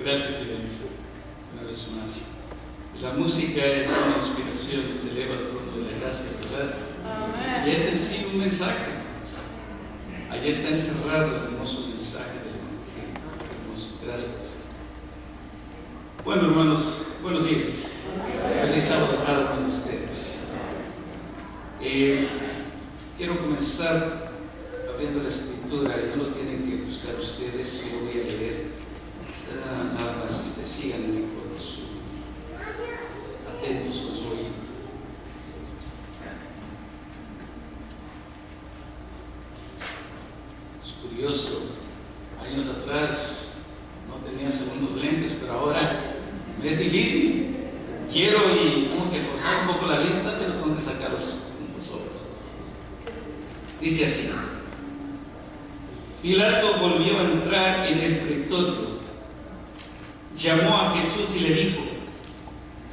Gracias, Elisa, una vez más. La música es una inspiración que se eleva al trono de la gracia, ¿verdad? Amén. Y es en sí un mensaje, hermanos. Allí está encerrado el hermoso mensaje del Evangelio. Hermoso. Gracias. Bueno, hermanos, buenos días. Feliz sábado a cada uno de ustedes. Quiero comenzar abriendo la escritura, y no lo tienen que buscar ustedes, yo voy a leer. Nada más síganme con atentos con su oído. Es curioso, años atrás no tenía segundos lentes, pero ahora me es difícil. Quiero y tengo que forzar un poco la vista, pero tengo que sacar los puntos ojos. Dice así: Pilato volvió a entrar en el pretorio, llamó a Jesús y le dijo: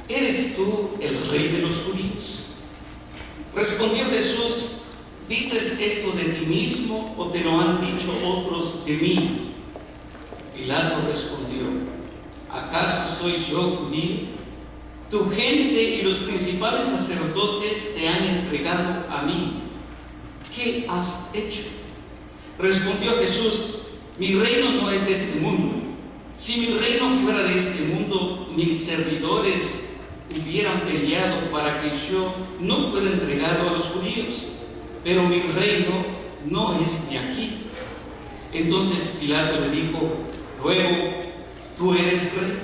¿eres tú el rey de los judíos? Respondió Jesús: ¿dices esto de ti mismo o te lo han dicho otros de mí? Pilato respondió: ¿acaso soy yo judío? Tu gente y los principales sacerdotes te han entregado a mí. ¿Qué has hecho? Respondió Jesús: mi reino no es de este mundo. Si mi reino fuera de este mundo, mis servidores hubieran peleado para que yo no fuera entregado a los judíos. Pero mi reino no es de aquí. Entonces Pilato le dijo: luego, ¿tú eres rey?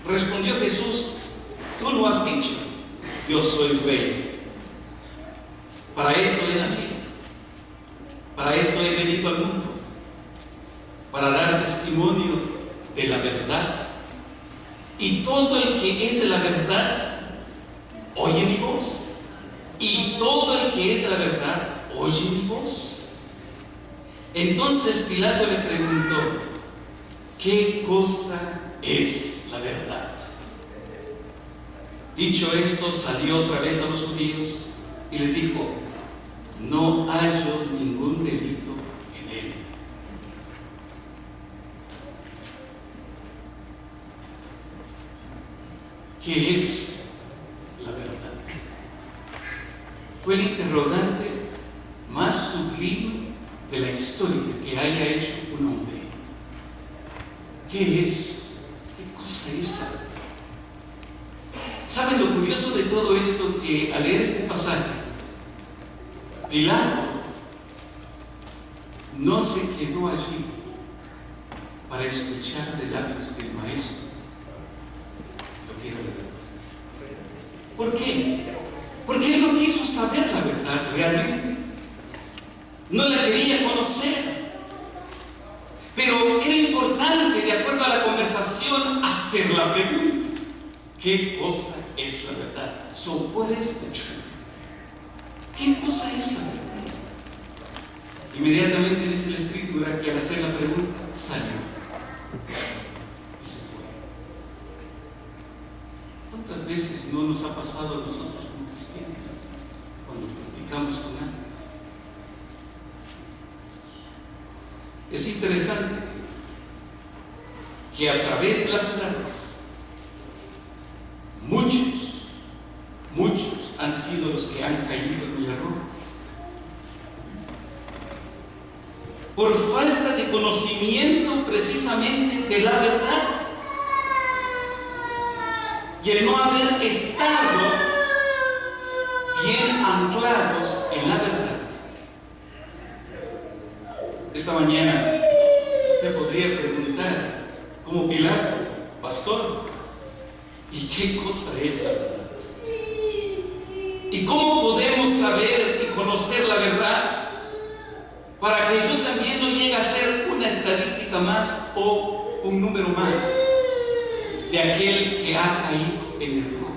Respondió Jesús: tú lo has dicho, yo soy rey. Para esto he nacido, para esto he venido al mundo, para dar testimonio de la verdad. Y todo el que es de la verdad oye mi voz. Y todo el que es de la verdad oye mi voz. Entonces Pilato le preguntó: ¿qué cosa es la verdad? Dicho esto, salió otra vez a los judíos y les dijo: no hallo ningún delito en él. ¿Qué es la verdad? Fue el interrogante más sublime de la historia que haya hecho un hombre. ¿Qué es? ¿Qué cosa es la verdad? ¿Saben lo curioso de todo esto? Que al leer este pasaje, Pilato no se quedó allí para escuchar de labios del maestro lo que era verdad. ¿Por qué? Porque él no quiso saber la verdad realmente. No la quería conocer. Pero era importante, de acuerdo a la conversación, hacer la pregunta: ¿qué cosa es la verdad? So, what is the truth? ¿Qué cosa es la verdad? Inmediatamente dice la Escritura que al hacer la pregunta salió y se fue. ¿Cuántas veces no nos ha pasado a nosotros como cristianos cuando platicamos con alguien? Es interesante que a través de las edades muchos han sido los que han caído en el error por falta de conocimiento precisamente de la verdad y el no haber estado bien anclados en la verdad. Esta mañana usted podría preguntar, como Pilato: pastor, ¿y qué cosa es la verdad? ¿Y cómo podemos saber y conocer la verdad para que yo también no llegue a ser una estadística más o un número más de aquel que ha caído en el error?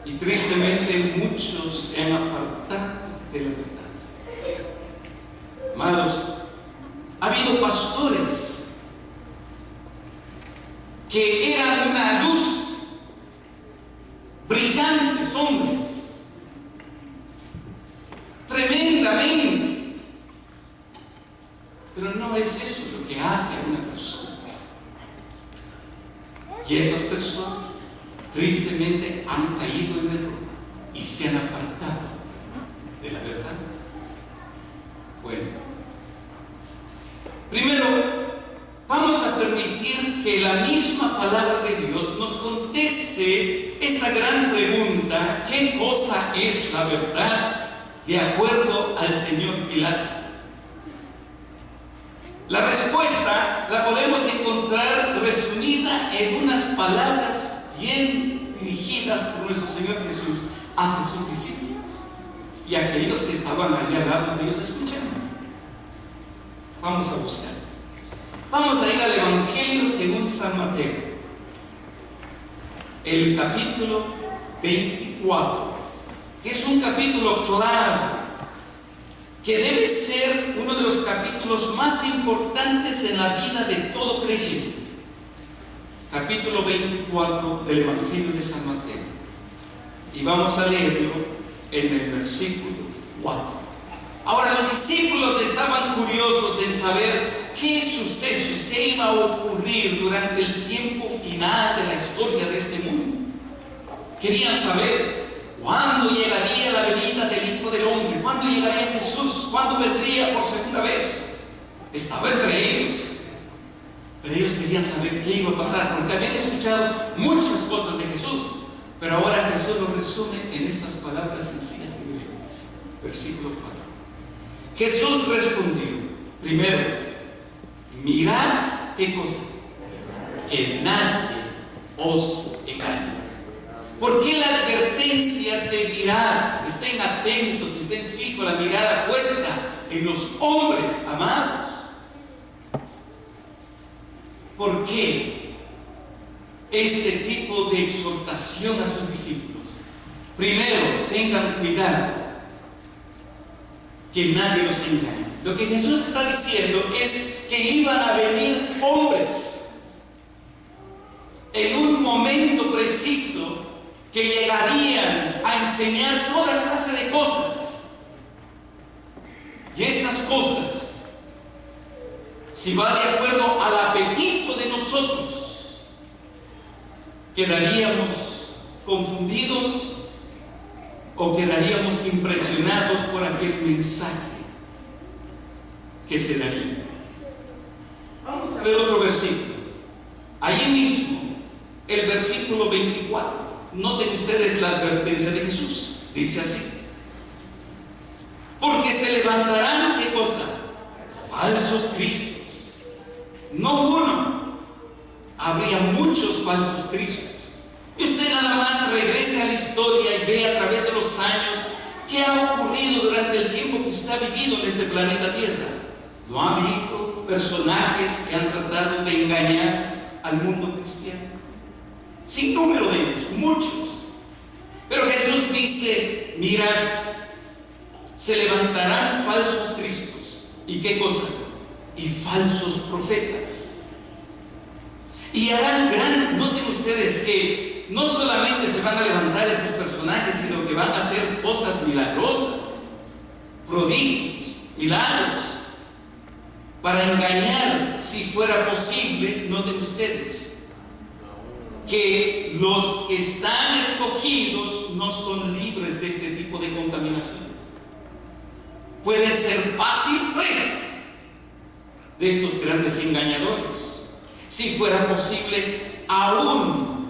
Y tristemente muchos se han apartado de la verdad. Hermanos, ha habido pastores que eran una luz, brillantes hombres, tremendamente, pero no es eso lo que hace a una persona. personas tristemente han caído en error y se han apartado de la verdad. Bueno, primero vamos a permitir que la misma palabra de Dios nos conteste esta gran pregunta: ¿qué cosa es la verdad? De acuerdo al señor Pilato. La respuesta la podemos encontrar resumida en unas palabras bien dirigidas por nuestro Señor Jesús hacia sus discípulos y aquellos que estaban ahí al lado de ellos escuchando. Vamos a buscar. Vamos a ir al Evangelio según San Mateo, el capítulo 24, que es un capítulo clave, que debe ser uno de los capítulos más importantes en la vida de todo creyente. Capítulo 24 del Evangelio de San Mateo. Y vamos a leerlo en el versículo 4. Ahora, los discípulos estaban curiosos en saber qué sucesos, qué iba a ocurrir durante el tiempo final de la historia de este mundo. Querían saber cuándo llegaría la venida del Hijo del Hombre, cuándo llegaría Jesús, cuándo vendría por segunda vez. Estaba entre ellos, pero ellos querían saber qué iba a pasar, porque habían escuchado muchas cosas de Jesús, pero ahora Jesús lo resume en estas palabras sencillas y breves. Versículo 4. Jesús respondió: primero, mirad, ¿qué cosa? Que nadie os engañe. ¿Por qué la advertencia de mirad? Estén atentos, estén fijos, la mirada puesta en los hombres amados. ¿Por qué este tipo de exhortación a sus discípulos? Primero, tengan cuidado que nadie los engañe. Lo que Jesús está diciendo es que iban a venir hombres en un momento preciso que llegarían a enseñar toda clase de cosas. Y estas cosas, si va de acuerdo al apetito de nosotros, quedaríamos confundidos o quedaríamos impresionados por aquel mensaje que se daría. Vamos a ver otro versículo. Ahí mismo, el versículo 24. Noten ustedes la advertencia de Jesús. Dice así: porque se levantarán, ¿qué cosa? Falsos cristos. No uno, habría muchos falsos cristos. Y usted nada más regrese a la historia y ve a través de los años qué ha ocurrido durante el tiempo que usted ha vivido en este planeta Tierra. ¿No ha habido personajes que han tratado de engañar al mundo cristiano? Sin número de ellos, muchos. Pero Jesús dice: mirad, se levantarán falsos cristos. ¿Y qué cosa? Y falsos profetas. Y harán noten ustedes que no solamente se van a levantar estos personajes, sino que van a hacer cosas milagrosas, prodigios, milagros, para engañar, si fuera posible. Noten ustedes que los que están escogidos no son libres de este tipo de contaminación. Pueden ser fácil presa de estos grandes engañadores, si fuera posible, aún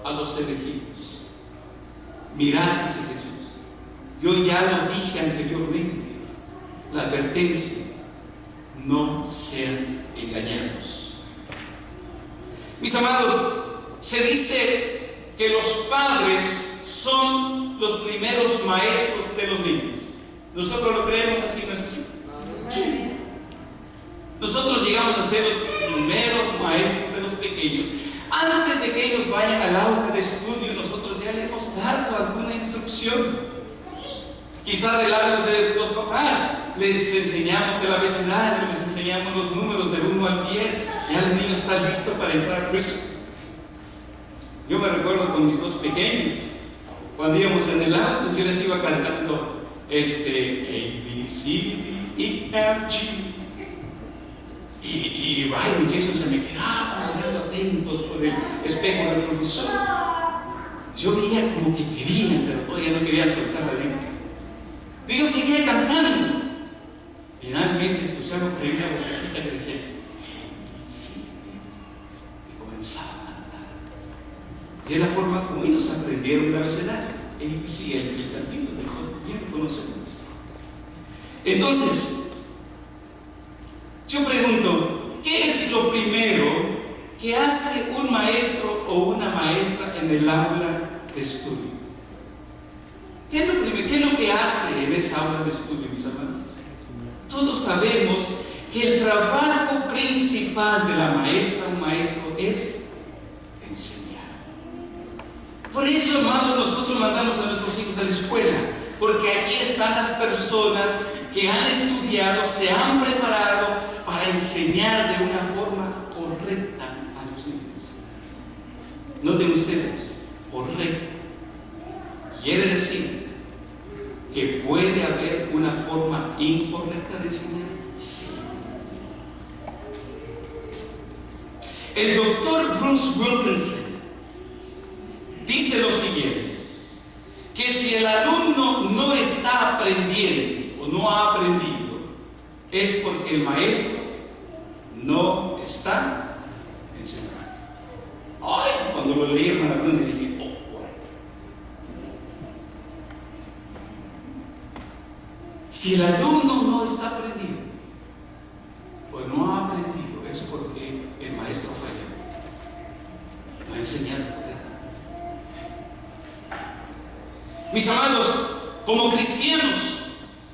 a los elegidos. Mirad, dice Jesús, yo ya lo dije anteriormente, la advertencia: no sean engañados. Mis amados, se dice que los padres son los primeros maestros de los niños. ¿Nosotros lo creemos así, no es así? Sí. Nosotros llegamos a ser los primeros maestros de los pequeños. Antes de que ellos vayan al aula de estudio, nosotros ya les hemos dado alguna instrucción. Quizá de labios de los papás les enseñamos el abecedario, les enseñamos los números del 1 al 10. Ya el niño está listo para entrar al preso. Yo me recuerdo con mis dos pequeños, cuando íbamos en el auto, yo les iba cantando A, B, C, D, E, F, G. Y Ryan y Jason se me quedaban mirando atentos por el espejo del profesor. Yo veía como que querían, pero todavía no querían soltar la lengua. Y yo seguía cantando. Finalmente escucharon que había una vocecita que decía, y comenzaba a cantar. Y es la forma como ellos aprendieron el abecedario. ABC, el cantino, que nosotros bien conocemos. Entonces, yo pregunto, ¿qué es lo primero que hace un maestro o una maestra en el aula de estudio? ¿Qué es lo primero? ¿Qué es lo que hace en esa aula de estudio, mis hermanos? Todos sabemos que el trabajo principal de la maestra o maestro es enseñar. Por eso, hermanos, nosotros mandamos a nuestros hijos a la escuela, porque allí están las personas que han estudiado, se han preparado para enseñar de una forma correcta a los niños. Noten ustedes, correcta. Quiere decir que puede haber una forma incorrecta de enseñar. Sí. El doctor Bruce Wilkinson dice lo siguiente, que si el alumno no está aprendiendo o no ha aprendido, es porque el maestro no está enseñando. Ay, cuando lo leí en la alumna dije, oh, bueno. Si el alumno no está aprendiendo o no ha aprendido, es porque el maestro falló, no ha enseñado. Mis amados, como cristianos,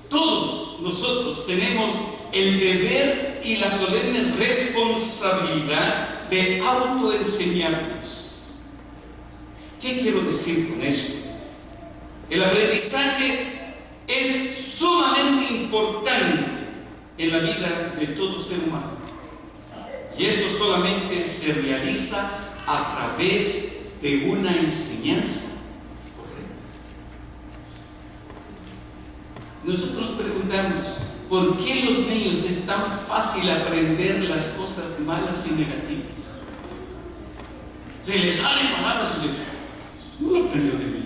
todos nosotros tenemos el deber y la solemne responsabilidad de autoenseñarnos. ¿Qué quiero decir con esto? El aprendizaje es sumamente importante en la vida de todo ser humano. Y esto solamente se realiza a través de una enseñanza. Nosotros nos preguntamos, ¿por qué los niños es tan fácil aprender las cosas malas y negativas? Se les salen palabras y dicen, no lo aprendió de mí.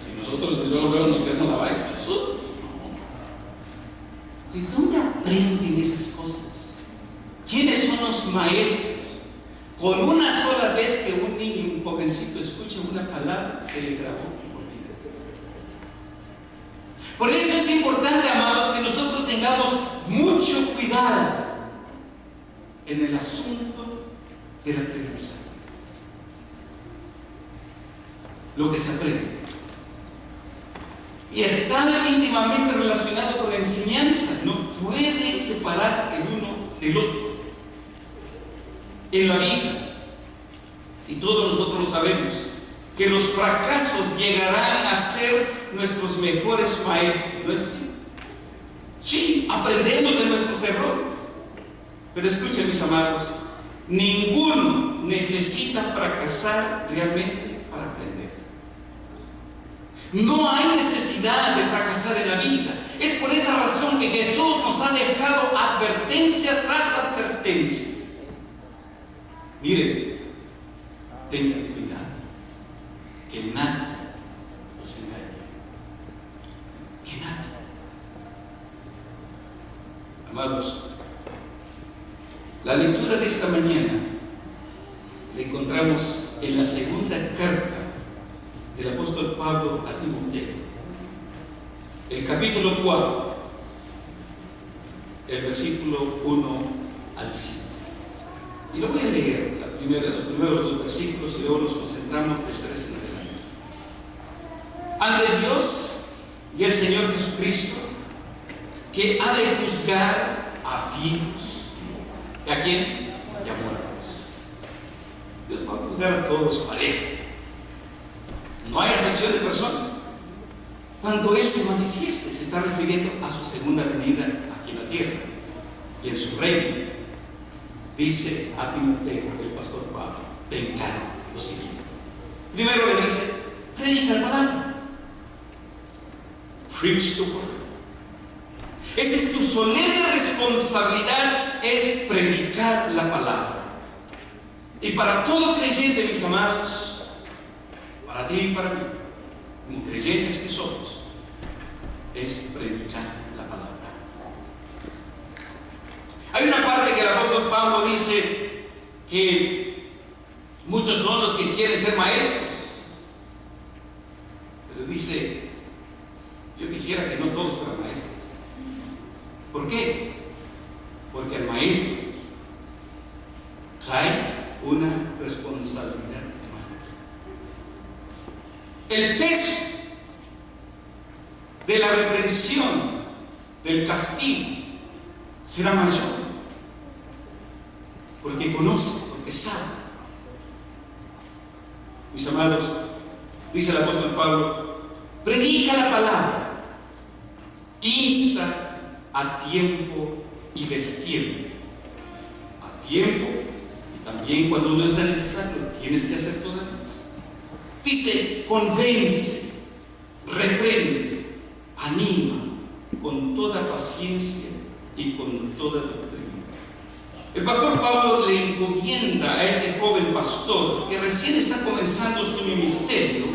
Y nosotros luego nos quedamos la vaina. ¿Eso? ¿De dónde aprenden esas cosas? ¿Quiénes son los maestros? Con una sola vez que un niño, un jovencito, escucha una palabra, se le grabó. Por eso es importante, amados, que nosotros tengamos mucho cuidado en el asunto del aprendizaje. Lo que se aprende. Y está íntimamente relacionado con la enseñanza. No puede separar el uno del otro. En la vida, y todos nosotros lo sabemos, que los fracasos llegarán a ser nuestros mejores maestros, ¿no es así? Sí, aprendemos de nuestros errores. Pero escuchen, mis amados, ninguno necesita fracasar realmente para aprender. No hay necesidad de fracasar en la vida. Es por esa razón que Jesús nos ha dejado advertencia tras advertencia. Miren, tengan cuidado, que nadie los engañe. Que nadie. Amados, la lectura de esta mañana la encontramos en la segunda carta del apóstol Pablo a Timoteo, el capítulo 4, el versículo 1 al 5. Y lo voy a leer, los primeros dos versículos, y luego nos concentramos del 3 en adelante. Ante Dios y el Señor Jesucristo, que ha de juzgar a vivos, ¿y a quiénes? Y a muertos. Dios va a juzgar a todos parejo. No hay excepción de personas. Cuando Él se manifieste, se está refiriendo a su segunda venida aquí en la tierra y en su reino. Dice a Timoteo, el pastor Pablo, te encargo lo siguiente. Primero le dice, predica la palabra. Preach the word. Esa es tu solemne responsabilidad responsabilidad es predicar la palabra. Y para todo creyente, mis amados, para ti y para mí, como creyentes que somos, es predicar la palabra. Hay una parte que el apóstol Pablo dice que muchos son los que quieren ser maestros, pero dice: yo quisiera que no todos fueran maestros. ¿Por qué? Porque al maestro cae una responsabilidad humana. El peso de la reprensión, del castigo, será mayor, porque conoce, porque sabe. Mis amados, dice el apóstol Pablo: predica la palabra, insta a tiempo y destiempo. A tiempo, y también cuando no es necesario, tienes que hacer todavía. Dice: convence, reprende, anima con toda paciencia y con toda doctrina. El pastor Pablo le encomienda a este joven pastor que recién está comenzando su ministerio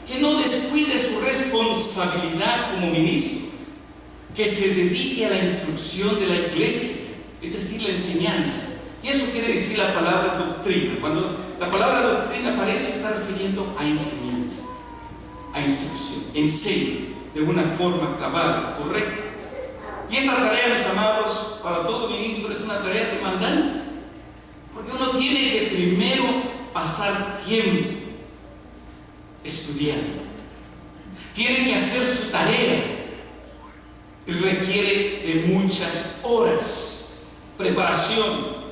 que no descuide su responsabilidad como ministro, que se dedique a la instrucción de la iglesia, es decir, la enseñanza. Y eso quiere decir la palabra doctrina. Cuando la palabra doctrina parece estar refiriendo a enseñanza, a instrucción, enseña de una forma cabal, correcta. Y esta tarea, mis amados, para todo ministro es una tarea demandante, porque uno tiene que primero pasar tiempo estudiando, tiene que hacer su tarea y requiere de muchas horas, preparación.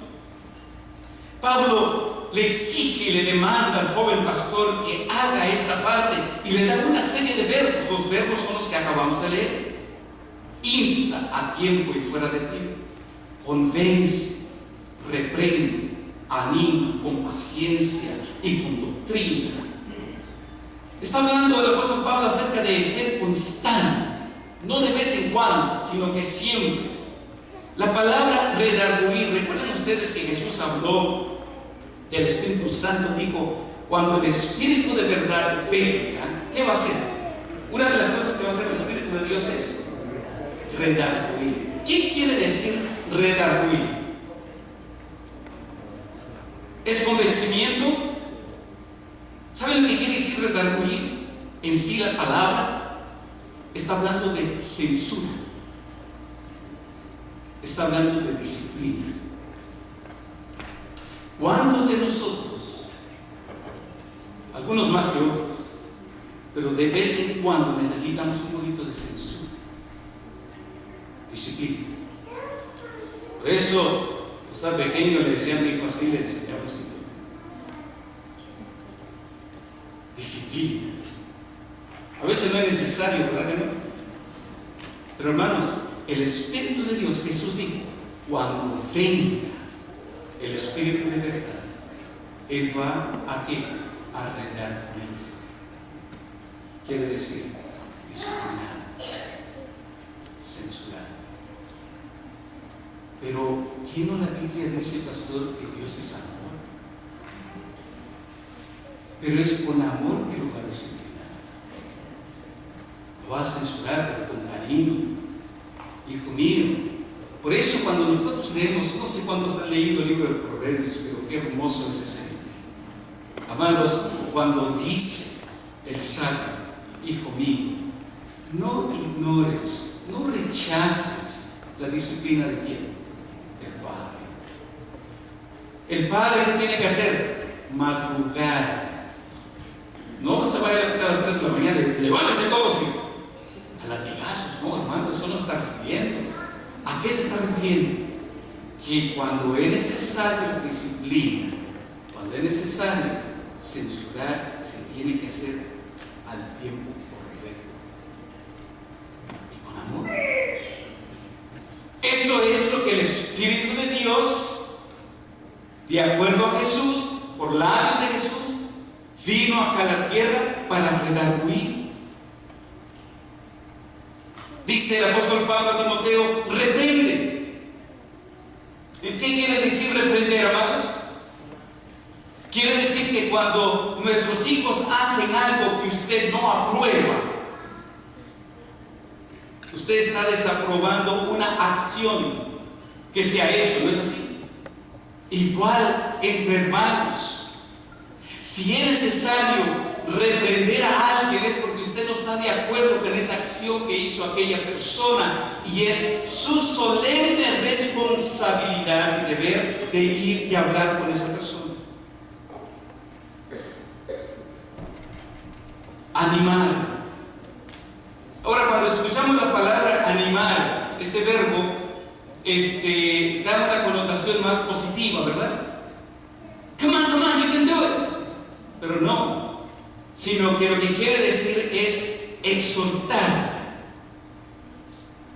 Pablo le exige y le demanda al joven pastor que haga esta parte y le da una serie de verbos. Los verbos son los que acabamos de leer: insta a tiempo y fuera de tiempo, convence, reprende, anima con paciencia y con doctrina. Está hablando el apóstol Pablo acerca de ser constante, no de vez en cuando, sino que siempre. La palabra redarguir, recuerden ustedes que Jesús habló del Espíritu Santo, dijo: cuando el Espíritu de verdad venga, ¿qué va a hacer? Una de las cosas que va a hacer el Espíritu de Dios es redarguir. ¿Qué quiere decir redarguir? ¿Es convencimiento? ¿Saben qué quiere decir redarguir? En sí la palabra está hablando de censura, está hablando de disciplina. ¿Cuántos de nosotros, algunos más que otros, pero de vez en cuando necesitamos un poquito de censura, disciplina? Por eso, estaba pequeño, le decía a mi hijo así, le enseñaba así: disciplina. A veces no es necesario, ¿verdad que no? Pero hermanos, el Espíritu de Dios, Jesús dijo: cuando venga el Espíritu de verdad, Él va a ¿qué? A redarguir. Quiere decir disciplinar, censurar. Pero ¿quién no la Biblia dice, pastor, que Dios es amor? Pero es con amor que lo va a disciplinar. Lo va a censurar, pero con cariño. Hijo mío. Por eso cuando nosotros leemos, no sé cuántos han leído el libro de Proverbios, pero qué hermoso es ese libro. Amados, cuando dice el sabio: hijo mío, no ignores, no rechaces la disciplina de quién? El Padre. El Padre, ¿qué tiene que hacer? Madrugar. No se vaya a levantar a las 3 de la mañana y levántese todos a latigazos. No, hermano, eso no está refiriendo. ¿A qué se está refiriendo? Que cuando es necesario disciplina, cuando es necesario censurar, se tiene que hacer al tiempo correcto y con amor. Eso es lo que el Espíritu de Dios, de acuerdo a Jesús, por labios de Jesús, vino acá a la tierra para redarguir. Dice el apóstol Pablo a Timoteo: reprende, ¿Qué quiere decir reprender, amados? Quiere decir que cuando nuestros hijos hacen algo que usted no aprueba, usted está desaprobando una acción que se ha hecho, ¿no es así? Igual entre hermanos. Si es necesario reprender a alguien es porque usted no está de acuerdo con esa acción que hizo aquella persona, y es su solemne responsabilidad y deber de ir y hablar con esa persona. Animar. Ahora, cuando escuchamos la palabra animar, este verbo da una connotación más positiva, ¿verdad? Come on, you can do it. Pero no, sino que lo que quiere decir es exhortar.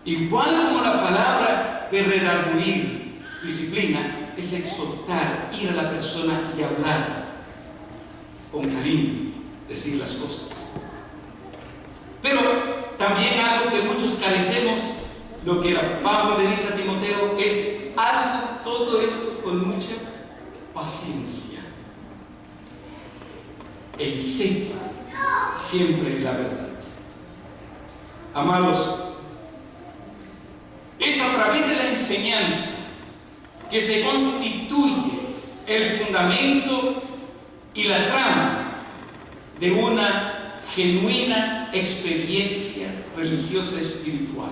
Igual como la palabra de redarguir, disciplina, es exhortar, ir a la persona y hablar con cariño, decir las cosas. Pero también algo que muchos carecemos, lo que Pablo le dice a Timoteo es: haz todo esto con mucha paciencia. Enseña siempre la verdad. Amados, es a través de la enseñanza que se constituye el fundamento y la trama de una genuina experiencia religiosa espiritual.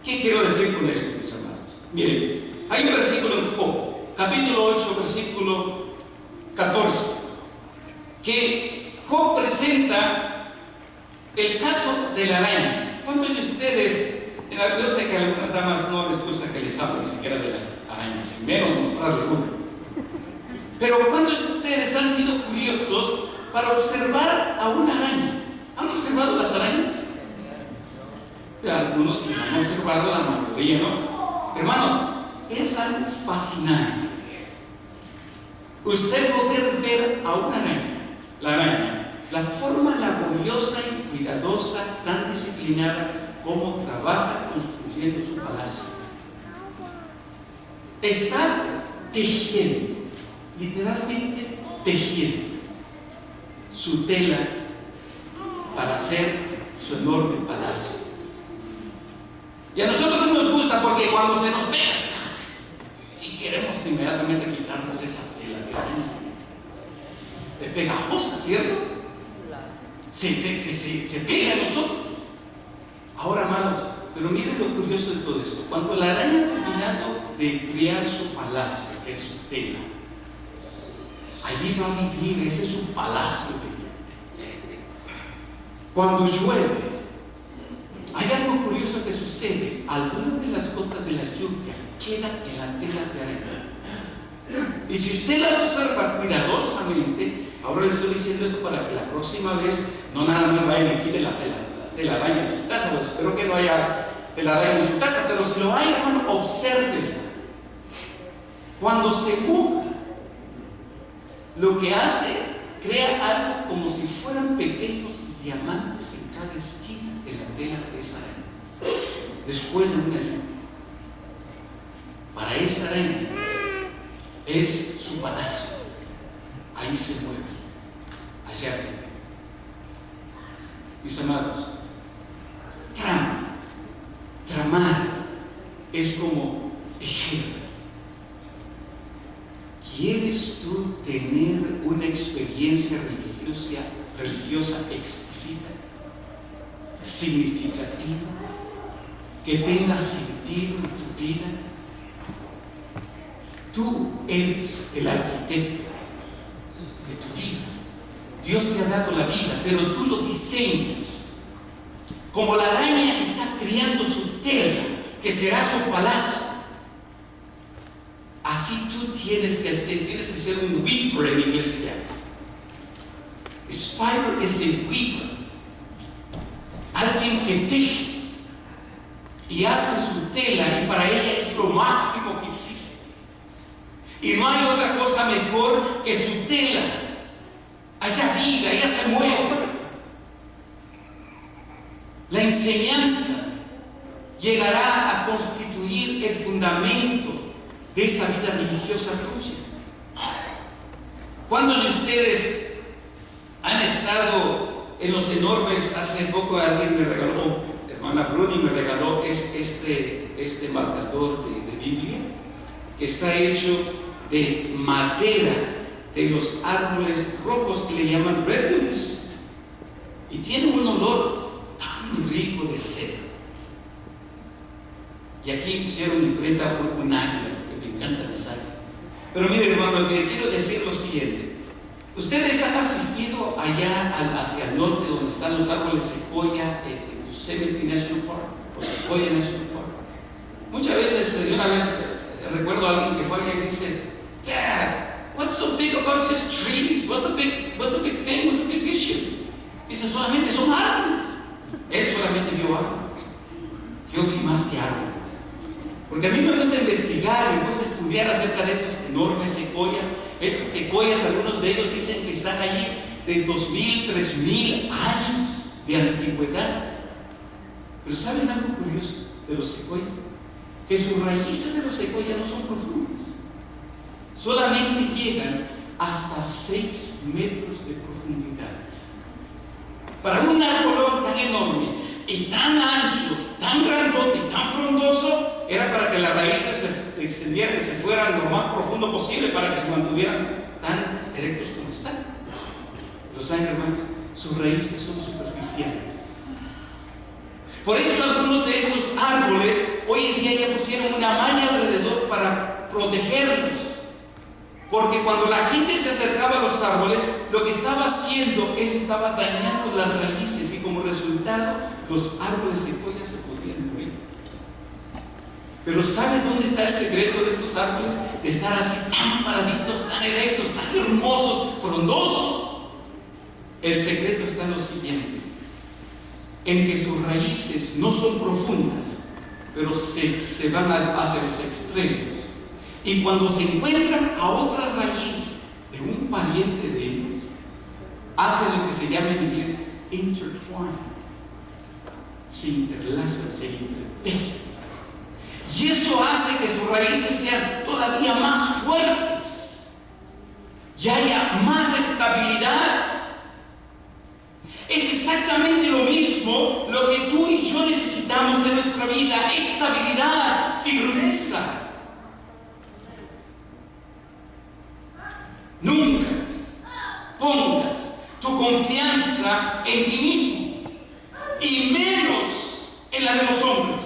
¿Qué quiero decir con esto, mis amados? Miren, hay un versículo en Job, capítulo 8, versículo 14, que Job presenta el caso de la araña. ¿Cuántos de ustedes, yo sé que a algunas damas no les gusta que les hable ni siquiera de las arañas, y menos mostrarle una, pero ¿cuántos de ustedes han sido curiosos para observar a una araña? ¿Han observado las arañas? Algunos que han observado, la mayoría no. Hermanos, es algo fascinante usted poder ver a una araña, la araña, la forma laboriosa y cuidadosa, tan disciplinada como trabaja construyendo su palacio. Está tejiendo, literalmente tejiendo su tela para hacer su enorme palacio. Y a nosotros no nos gusta porque cuando se nos pega y queremos inmediatamente quitarnos esa tela de araña, es pegajosa, ¿cierto? Se pega a nosotros. Ahora, hermanos, pero miren lo curioso de todo esto. Cuando la araña ha terminado de criar su palacio, que es su tela, allí va a vivir, ese es su palacio de ella. Cuando llueve, hay algo curioso que sucede. Algunas de las gotas de la lluvia quedan en la tela de araña. Y si usted la observa cuidadosamente, ahora le estoy diciendo esto para que la próxima vez no nada más vayan y quiten las telarañas de su casa. Pues espero que no haya telaraña en su casa, pero si lo hay, hermano, obsérvenla. Cuando se moja, lo que hace, crea algo como si fueran pequeños diamantes en cada esquina de la tela de esa araña. Después de una lluvia, para esa araña es su palacio. Ahí se mueve, allá arriba. Mis amados, tramar es como tejer. ¿Quieres tú tener una experiencia religiosa exquisita, significativa, que tenga sentido en tu vida? Tú eres el arquitecto de tu vida. Dios te ha dado la vida, pero tú lo diseñas. Como la araña está criando su tela, que será su palacio, así tú tienes que ser un weaver en inglés se llama. Spider es el weaver, alguien que teje y hace su tela, y para ella es lo máximo que existe. Y no hay otra cosa mejor que su tela. Allá viva, ella se mueve. La enseñanza llegará a constituir el fundamento de esa vida religiosa tuya. ¿Cuántos de ustedes han estado en los enormes? Hace poco alguien me regaló, hermana Bruni me regaló este marcador de Biblia, que está hecho de madera de los árboles rojos que le llaman redwoods, y tiene un olor tan rico de cedro. Y aquí pusieron imprenta un águila, porque me encantan las águilas. Pero miren, hermano, le quiero decir lo siguiente: ustedes han asistido allá hacia el norte, donde están los árboles secuoya en Yosemite National Park o Sequoia National Park. Muchas veces, una vez recuerdo a alguien que fue allá y dice: Dad, what's so big about just trees? What's the big thing? What's the big issue? Dice: solamente son árboles. Él solamente vio árboles. Yo vi más que árboles. Porque a mí me gusta investigar, me gusta estudiar acerca de estos enormes secuoyas. Secuoyas, algunos de ellos dicen que están allí de 2,000, 3,000 años de antigüedad. Pero ¿saben algo curioso de los secuoyas? Que sus raíces de los secuoyas no son profundas. Solamente llegan hasta 6 metros de profundidad. Para un árbol tan enorme y tan ancho, tan grandote y tan frondoso, era para que las raíces se extendieran y se fueran lo más profundo posible, para que se mantuvieran tan erectos como están. ¿Lo saben, hermanos? Sus raíces son superficiales. Por eso algunos de esos árboles hoy en día ya pusieron una malla alrededor para protegerlos. Porque cuando la gente se acercaba a los árboles, lo que estaba haciendo es estaba dañando las raíces, y como resultado los árboles secuoyas se podían morir. Pero ¿sabe dónde está el secreto de estos árboles? De estar así tan paraditos, tan erectos, tan hermosos, frondosos. El secreto está en lo siguiente: en que sus raíces no son profundas, pero se van hacia los extremos. Y cuando se encuentran a otra raíz de un pariente de ellos, hacen lo que se llama en inglés intertwine. Se interlazan, se intertejen. Y eso hace que sus raíces sean todavía más fuertes y haya más estabilidad. Es exactamente lo mismo lo que tú y yo necesitamos en nuestra vida: estabilidad, firmeza. Nunca pongas tu confianza en ti mismo, y menos en la de los hombres.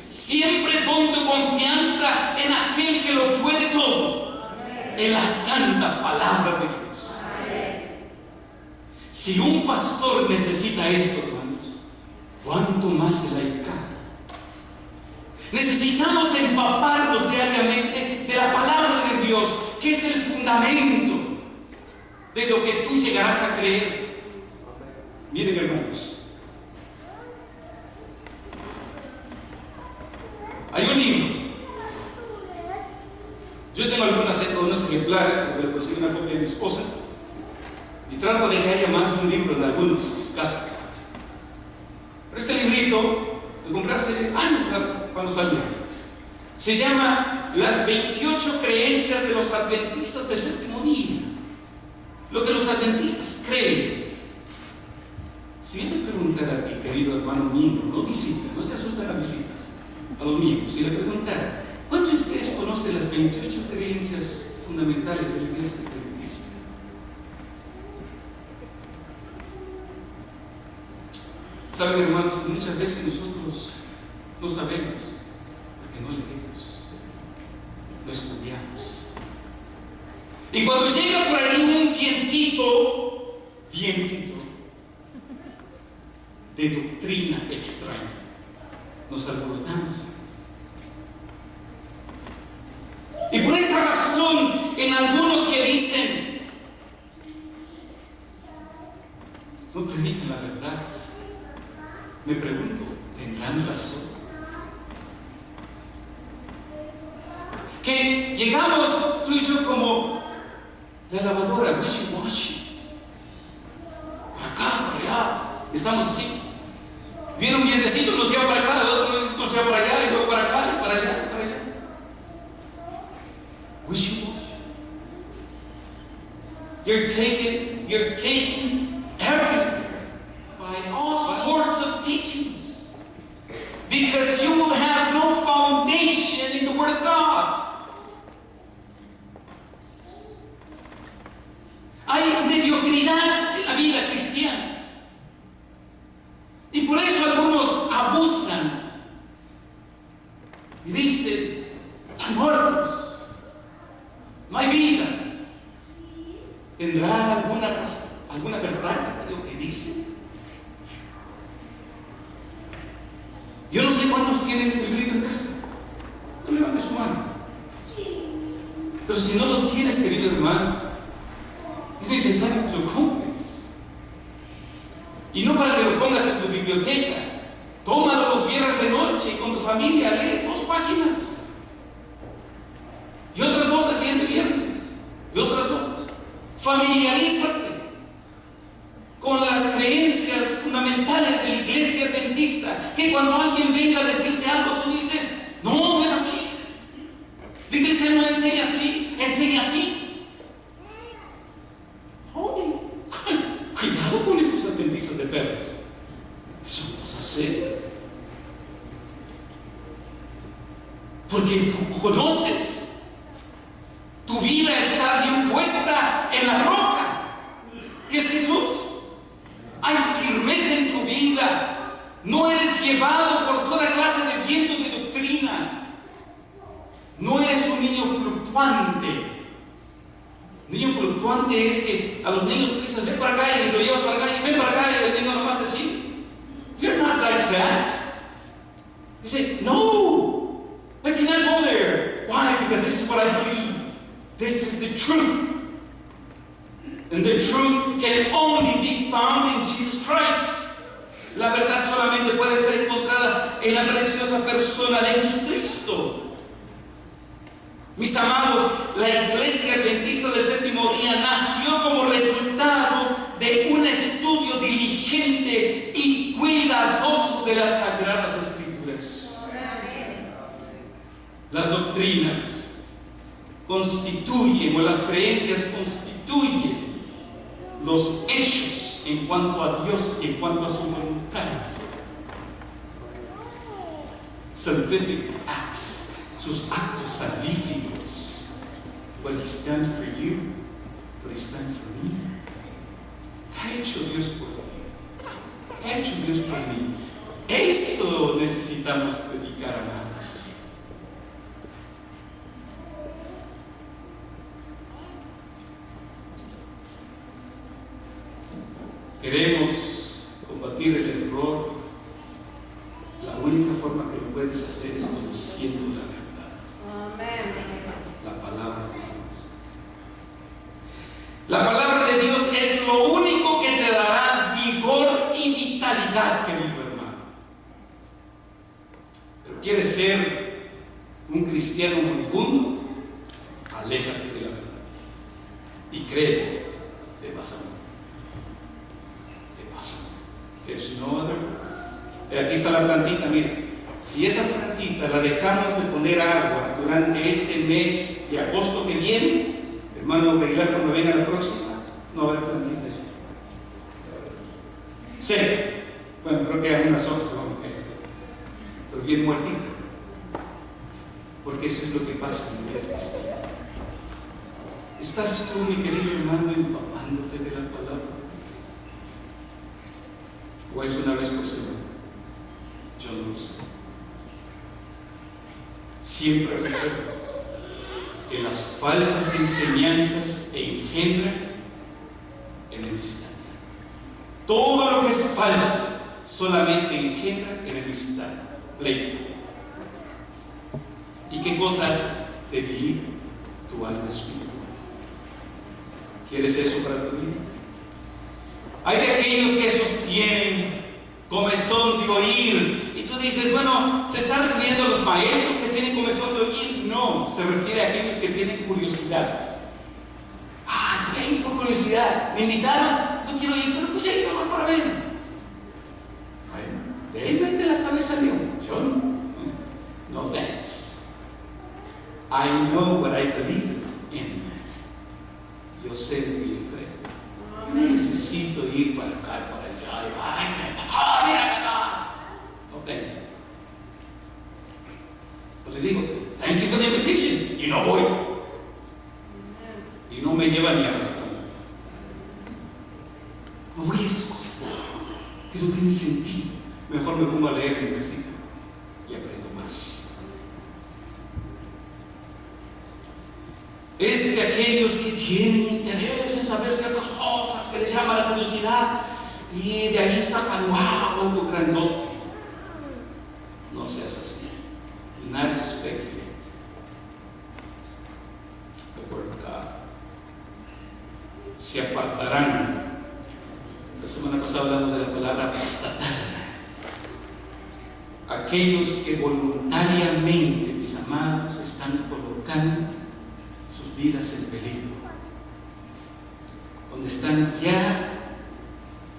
Siempre pon tu confianza en aquel que lo puede todo, en la santa palabra de Dios. Si un pastor necesita esto, hermanos, ¿cuánto más el laicado? Necesitamos empaparnos diariamente de la palabra de Dios, que es el fundamento de lo que tú llegarás a creer. Miren, hermanos, hay un libro. Yo tengo algunos ejemplares, porque le conseguí una copia a mi esposa, y trato de que haya más de un libro en algunos casos. Pero este librito lo compré hace años cuando salió. Se llama Las 28 creencias de los adventistas del séptimo día. Lo que los adventistas creen. Si yo te preguntara a ti, querido hermano mío, no visita, no se asusten las visitas, a los míos, si le preguntara: ¿cuántos de ustedes conocen las 28 creencias fundamentales de la iglesia adventista? Saben, hermanos, que muchas veces nosotros no sabemos, porque no leemos, no estudiamos. Y cuando llega por ahí un vientito de doctrina extraña, nos alborotamos. Y por esa razón, en algunos que dicen: no predican la verdad, me pregunto, ¿tendrán razón? Que llegamos tú y yo como la lavadora, wishy-washy, para acá, para allá, estamos así. Viene un vientecito, nos lleva para acá, el otro nos lleva para allá, y luego para acá, y para allá, para allá. You're taken everywhere by all sorts of teachings because you have no foundation in the Word of God. Hay mediocridad en la vida cristiana y por eso algunos abusan y dicen: están muertos, no hay vida. ¿Tendrá alguna razón, alguna verdad en lo que dice? Yo no sé cuántos tienen este libro en casa. No levante su mano. Pero si no lo tienes, querido hermano, es necesario que lo compres. Y no para que lo pongas en tu biblioteca. Tómalo los viernes de noche y con tu familia lee 2 páginas. Y otras 2 al siguiente viernes. Y otras 2. Familiarízate con las creencias fundamentales de la iglesia adventista. Que cuando alguien venga a decirte algo, tú dices: no, no es así. La iglesia no enseña así, enseña así. Oh, cuidado con estos adventistas de perros. Son cosas serias. Porque conoces. Tu vida está bien puesta en la roca, que es Jesús. Hay firmeza en tu vida. No eres llevado por toda clase de viento de doctrina. No eres un niño fluctuante. Un niño fluctuante es que a los niños dices: ven para acá, y lo llevas para acá, y ven para acá, y el niño nomás te sigue. You're not like that. You say: no, I cannot go there. Why? Because this is what I believe. This is the truth. And the truth can only be found in Jesus Christ. La verdad solamente puede ser encontrada en la preciosa persona de Jesucristo. Mis amados, la iglesia adventista del séptimo día nació como resultado de un estudio diligente y cuidadoso de las Sagradas Escrituras. Las doctrinas constituyen, o las creencias constituyen, los hechos en cuanto a Dios y en cuanto a su voluntad. Salvific acts, sus actos salvíficos. What He's done for you, what He's done for me. ¿Qué ha hecho Dios por ti? ¿Qué ha hecho Dios por mí? Eso necesitamos predicar, amados. Queremos combatir el error. La única forma que lo puedes hacer es conociendo la verdad. Amén. La palabra de Dios. La palabra de Dios es lo único que te dará vigor y vitalidad, querido hermano. Pero quieres ser un cristiano moribundo, aléjate de la verdad. Y créeme, te vas a morir. There's no other. Aquí está la plantita, mira. Si esa plantita la dejamos de poner agua durante este mes de agosto que viene, hermano Aguilar, cuando venga la próxima, no va a haber plantitas. Sí. Bueno, creo que algunas hojas se van a caer, pero bien muertita. Porque eso es lo que pasa en la vida cristiana. ¿Estás tú, mi querido hermano, empapándote de la palabra? ¿O es una vez por semana? Yo no lo sé. Siempre recuerdo que las falsas enseñanzas engendran en el instante. Todo lo que es falso solamente engendra en el instante. Pleito. ¿Y qué cosas debilitan tu alma espiritual? ¿Quieres eso para tu vida? Hay de aquellos que sostienen comezón de oír, y tú dices: bueno, ¿se está refiriendo a los maestros que tienen comezón de oír? No, se refiere a aquellos que tienen curiosidad. Por curiosidad, me invitaron, no quiero ir, pero pues ya íbamos para ver. Bueno, de él mete la cabeza león. Yo no thanks. I know what I believe in. Yo sé lo que yo creo. que no tiene sentido. Mejor me pongo a leer en mi casita y aprendo más. Es de aquellos que tienen interés en saber ciertas cosas, que les llama la curiosidad y de ahí sacan, wow, algo grandote. No seas así. Not speculate. The word of God. Se apartarán. La semana pasada hablamos de la palabra apostatar. Aquellos que voluntariamente, mis amados, están colocando sus vidas en peligro, donde están ya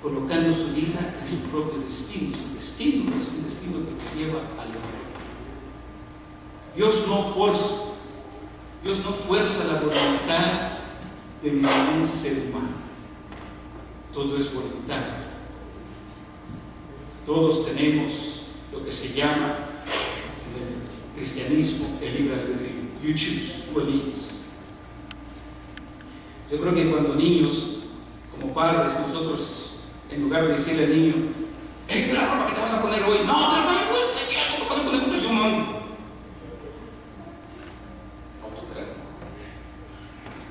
colocando su vida en su propio destino. Su destino es un destino que los lleva al hombre. Dios no fuerza la voluntad de ningún ser humano. Todo es voluntario. Todos tenemos lo que se llama en el cristianismo el libre albedrío. You choose, tú eliges. Yo creo que cuando niños, como padres, nosotros, en lugar de decirle al niño, esta es la ropa que te vas a poner hoy, no, pero no me gusta, ya, ¿cómo vas a poner porque yo mando? Autocrático.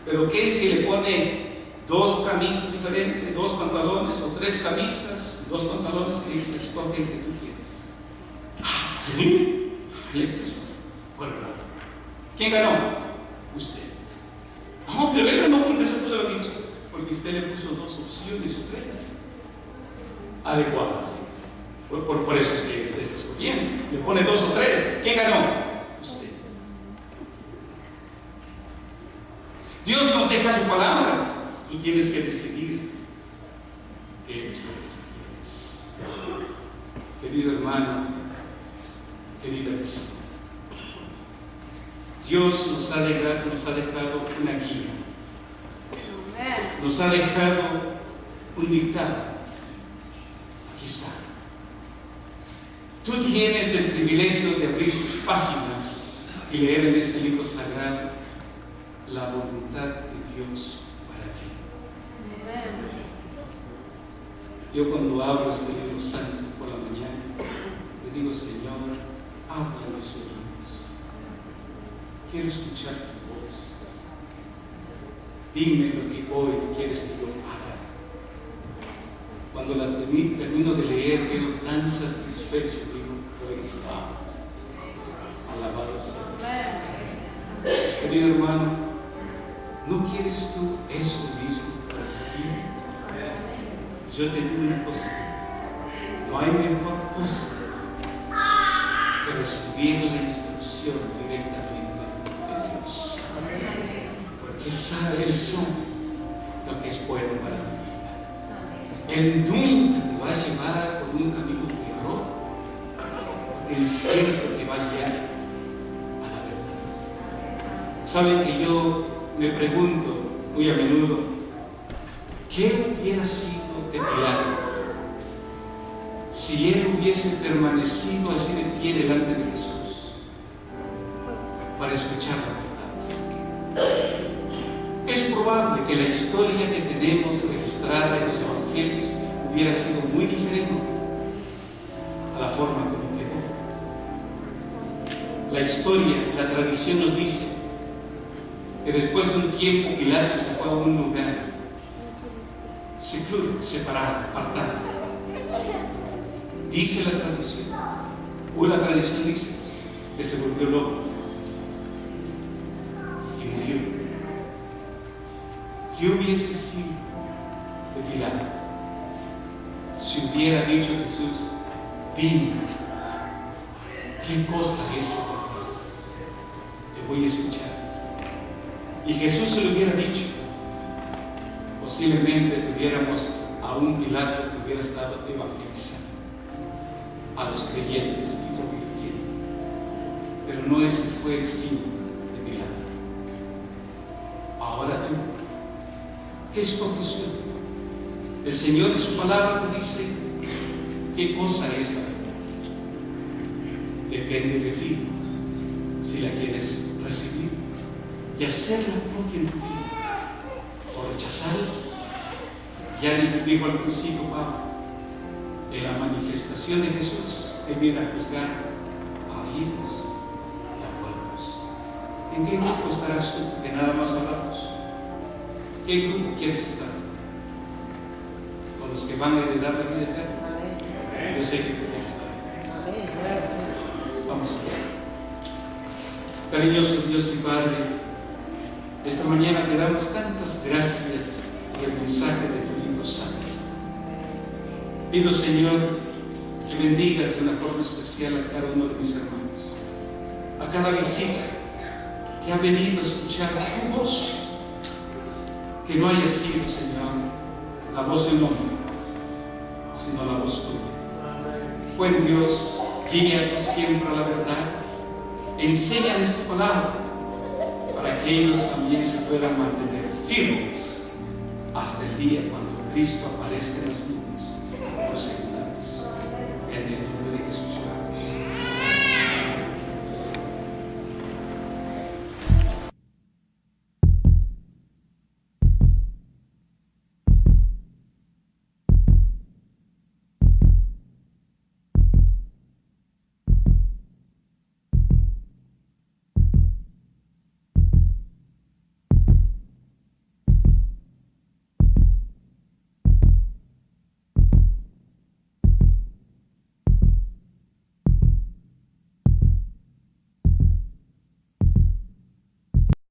Pero ¿qué si le pone 2 camisas diferentes, 2 pantalones o 3 camisas, 2 pantalones y le dice, escoge el que tú quieres? Bueno, ¿quién ganó? Usted. No, pero él ganó porque se puso lo que hizo. Porque usted le puso 2 opciones o 3 adecuadas. Por eso es que usted está escogiendo. Le pone 2 o 3. ¿Quién ganó? Usted. Dios nos deja su palabra. Tú tienes que decidir qué es lo que tú quieres. Querido hermano, querida vecina, Dios nos ha dejado una guía. Nos ha dejado un dictado. Aquí está. Tú tienes el privilegio de abrir sus páginas y leer en este libro sagrado la voluntad de Dios para ti. Yo cuando abro este libro santo por la mañana, le digo, Señor, habla mis oídos. Quiero escuchar tu voz. Dime lo que hoy quieres que yo haga. Cuando la termino de leer, quedo tan satisfecho, digo, praise God. Alabado sea. Querido hermano, ¿no quieres tú eso mismo para tu vida? Yo te digo una cosa, no hay mejor cosa que recibir la instrucción directamente de Dios. Porque Él sabe lo que es bueno para tu vida. Él nunca te va a llevar por un camino de error, porque Él siempre te va a guiar a la verdad. Saben que yo me pregunto muy a menudo, ¿qué hubiera sido de Pilato si él hubiese permanecido allí de pie delante de Jesús para escuchar la verdad? Es probable que la historia que tenemos registrada en los evangelios hubiera sido muy diferente a la forma como quedó. La historia, la tradición nos dice que después de un tiempo Pilato se fue a un lugar secluido, separado, apartado. Dice la tradición, o la tradición dice que se volvió loco y murió. ¿Qué hubiese sido de Pilato si hubiera dicho a Jesús, dime qué cosa es la verdad? Te voy a escuchar. Y Jesús se lo hubiera dicho, posiblemente tuviéramos a un Pilato que hubiera estado evangelizando a los creyentes y convirtiendo. Pero no ese fue el fin de Pilato. Ahora tú, ¿qué escoges tú? El Señor en su palabra te dice qué cosa es la verdad. Depende de ti si la quieres recibir y hacerla propia en tu vida o rechazarla. Ya dijo al principio Pablo, de la manifestación de Jesús, que viene a juzgar a vivos y a muertos. ¿En qué grupo estarás tú? Que nada más hablamos. ¿Qué grupo quieres estar? ¿Con los que van a heredar la vida eterna? Yo sé que tú quieres estar. Vamos a ver. Cariñoso Dios y Padre, esta mañana te damos tantas gracias por el mensaje de tu Hijo Santo. Pido, Señor, que bendigas de una forma especial a cada uno de mis hermanos, a cada visita que ha venido a escuchar tu voz, que no haya sido, Señor, la voz de un hombre, sino la voz tuya. Buen Dios, guíanos siempre a la verdad, enséñanos tu palabra, para que ellos también se puedan mantener firmes hasta el día cuando Cristo aparezca en las nubes